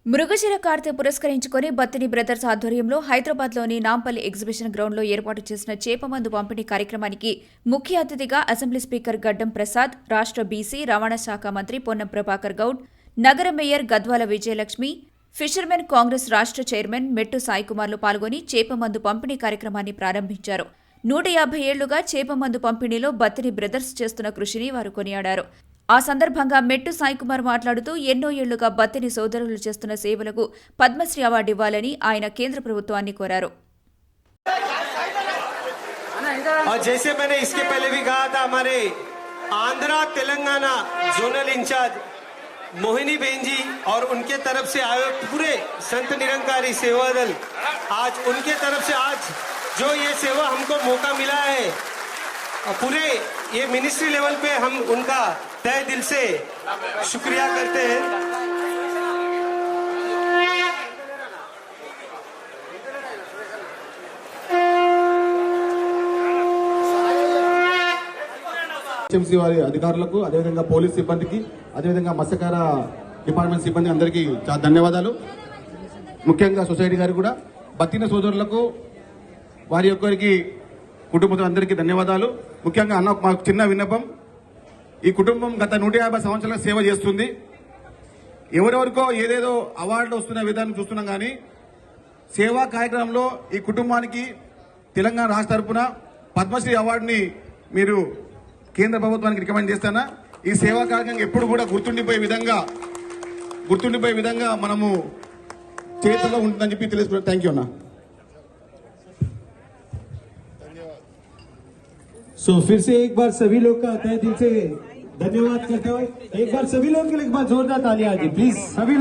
మృగశిర కార్తె పురస్కరించుకొని బత్తిని బ్రదర్స్ ఆధ్వర్యంలో హైదరాబాద్లోని నాంపల్లి ఎగ్జిబిషన్ గ్రౌండ్లో ఏర్పాటు చేసిన చేపమందు పంపిణీ కార్యక్రమానికి ముఖ్య అతిథిగా అసెంబ్లీ స్పీకర్ గడ్డం ప్రసాద్, రాష్ట్ర బీసీ రవాణా శాఖ మంత్రి పొన్నం ప్రభాకర్ గౌడ్, నగర మేయర్ గద్వాల విజయలక్ష్మి, ఫిషర్మెన్ కాంగ్రెస్ రాష్ట్ర చైర్మన్ మెట్టు సాయికుమార్లు పాల్గొని చేపమందు పంపిణీ కార్యక్రమాన్ని ప్రారంభించారు. 150 ఏళ్లుగా చేపమందు పంపిణీలో బత్తిని బ్రదర్స్ చేస్తున్న కృషిని వారు కొనియాడారు. ఆ సందర్భంగా మెట్టు సాయికుమార్ మాట్లాడుతూ ఎన్నో ఏళ్లుగా బత్తిని సోదరులు చేస్తున్న సేవలకు పద్మశ్రీ అవార్డు ఇవ్వాలని ఆయన కేంద్ర ప్రభుత్వాన్ని కోరారు. और जैसे मैंने इसके पहले भी कहा था, हमारे आंध्रा तेलंगाना जोनल इंचार्ज मोहिनी बहन जी और उनके तरफ से आए पूरे संत निरंकारी सेवा दल, आज उनके तरफ से आज जो ये सेवा हमको मौका मिला है, पूरे ये मिनिस्ट्री लेवल पे हम उनका तहे दिल से शुक्रिया करते हैं. హెచ్ఎంసీ వారి అధికారులకు, అదేవిధంగా పోలీస్ సిబ్బందికి, అదేవిధంగా మత్స్యకార డిపార్ట్మెంట్ సిబ్బంది అందరికీ చాలా ధన్యవాదాలు. ముఖ్యంగా సొసైటీ గారికి కూడా, బత్తిన సోదరులకు, వారి యొక్కరికి కుటుంబం అందరికీ ధన్యవాదాలు. ముఖ్యంగా అన్న మాకు చిన్న విన్నపం, ఈ కుటుంబం గత 150 సంవత్సరాల సేవ చేస్తుంది. ఎవరెవరికో ఏదేదో అవార్డులు వస్తున్న విధానం చూస్తున్నాం, కానీ సేవా కార్యక్రమంలో ఈ కుటుంబానికి తెలంగాణ రాష్ట్ర తరఫున పద్మశ్రీ అవార్డుని మీరు కేంద్ర ప్రభుత్వానికి రికమెండ్ చేస్తానా. ఈ సేవా కార్యక్రమం ఎప్పుడు కూడా గుర్తుండిపోయే విధంగా మనము చేతుల్లో ఉంటుందని చెప్పి తెలుసుకున్నాం. థ్యాంక్ యూ అన్న. सो फिर से एक बार सभी लोग का तहे दिल से धन्यवाद करते हुए एक बार सभी लोगों के लिए एक बार जोरदार तालियां आ जाए प्लीज सभी